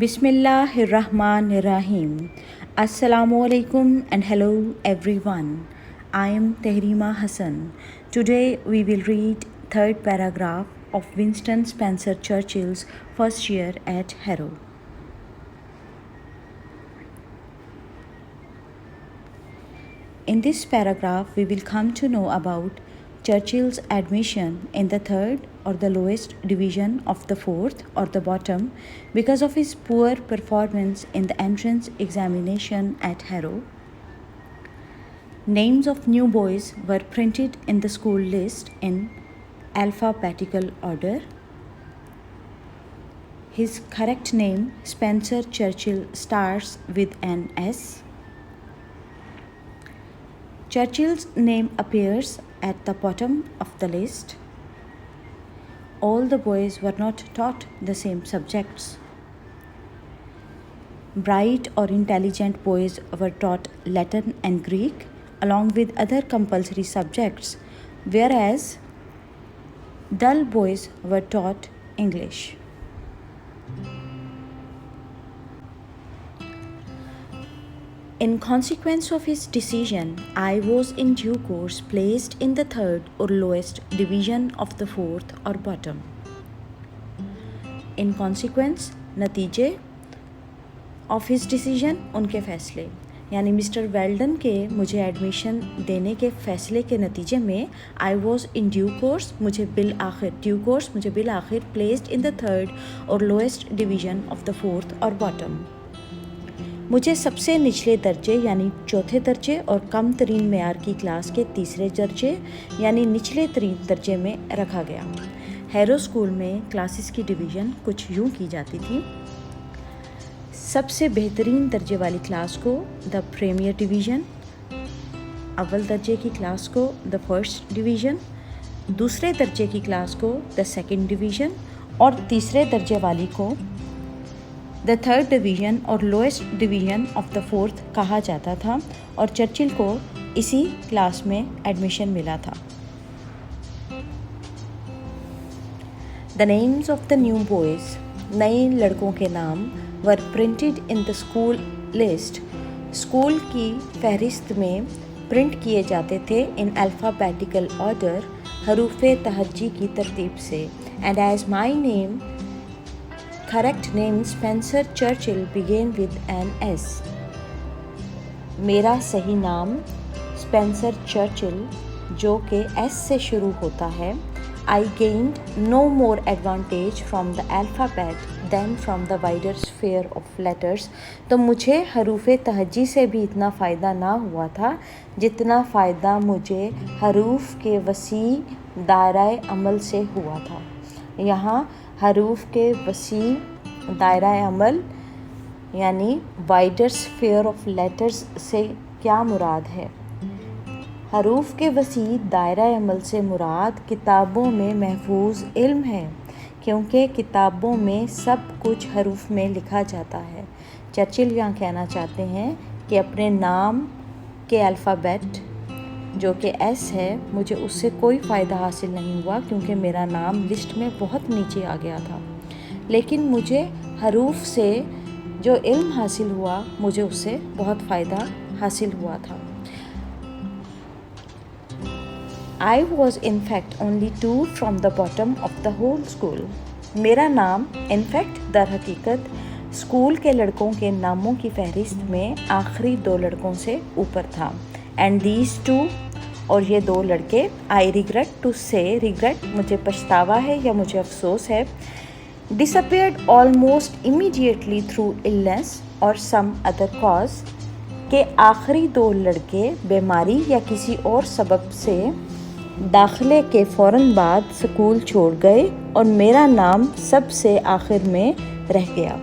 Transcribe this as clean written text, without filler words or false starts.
Bismillahirrahmanirrahim. Assalamu alaikum and hello everyone. I am Tehrima Hassan. Today we will read third paragraph of Winston Spencer Churchill's first year at Harrow. In this paragraph, we will come to know about Churchill's admission in the third or the lowest division of the fourth or the bottom because of his poor performance in the entrance examination at Harrow. Names of new boys were printed in the school list in alphabetical order. His correct name, Spencer Churchill, starts with an S. Churchill's name appears at the bottom of the list. All the boys were not taught the same subjects. Bright or intelligent boys were taught Latin and Greek along with other compulsory subjects, whereas dull boys were taught English. In consequence of his decision, I was in due course placed in the third or lowest division of the fourth or bottom. In consequence, नतीजे of his decision, उनके फैसले, यानी mister well done के मुझे admission देने के फैसले के नतीजे में I was in due course मुझे बिल आखिर प्लेस्ड इन द थर्ड और lowest division of the fourth और बॉटम. मुझे सबसे निचले दर्जे यानी चौथे दर्जे और कम तरीन मेयार की क्लास के तीसरे दर्जे यानी निचले तरीन दर्जे में रखा गया. हैरो स्कूल में क्लासेस की डिवीज़न कुछ यूँ की जाती थी. सबसे बेहतरीन दर्जे वाली क्लास को द प्रीमियर डिवीज़न, अव्वल दर्जे की क्लास को द फर्स्ट डिवीज़न, दूसरे दर्जे की क्लास को द सेकंड डिवीज़न और तीसरे दर्जे वाली को द थर्ड डिवीज़न और lowest division of the fourth कहा जाता था और चर्चिल को इसी क्लास में एडमिशन मिला था. The names of the new boys, नए लड़कों के नाम were printed in the school list, school की फहरिस्त में प्रिंट किए जाते थे इन अल्फ़ाबेटिकल ऑर्डर, हरूफ तहज्जी की तरतीब से. And as my name, correct name Spencer Churchill began with an S. मेरा सही नाम स्पेंसर चर्चिल जो कि S से शुरू होता है. I gained no more advantage from the alphabet than from the wider sphere of letters. तो मुझे हरूफ तहज्जी से भी इतना फ़ायदा ना हुआ था जितना फ़ायदा मुझे हरूफ के वसी दायरा अमल से हुआ था. यहाँ हरूफ के वसी दायरा अमल यानी वाइडर स्फीयर ऑफ लेटर्स से क्या मुराद है? हरूफ के वसी दायरा अमल से मुराद किताबों में महफूज इल्म है क्योंकि किताबों में सब कुछ हरूफ में लिखा जाता है. चर्चिल यहाँ कहना चाहते हैं कि अपने नाम के अल्फ़ाबेट जो कि एस है, मुझे उससे कोई फ़ायदा हासिल नहीं हुआ क्योंकि मेरा नाम लिस्ट में बहुत नीचे आ गया था, लेकिन मुझे हरूफ से जो इल्म हासिल हुआ मुझे उससे बहुत फ़ायदा हासिल हुआ था. I was in fact only 2 from the bottom of the whole school. मेरा नाम in fact दर हकीकत स्कूल के लड़कों के नामों की फहरिस्त में आखिरी 2 लड़कों से ऊपर था. And these 2 और ये 2 लड़के, I regret to say, regret मुझे पछतावा है या मुझे अफसोस है, disappeared almost immediately through illness or some other cause के आखिरी 2 लड़के बीमारी या किसी और सबब से दाखिले के फ़ौरन बाद स्कूल छोड़ गए और मेरा नाम सबसे आखिर में रह गया.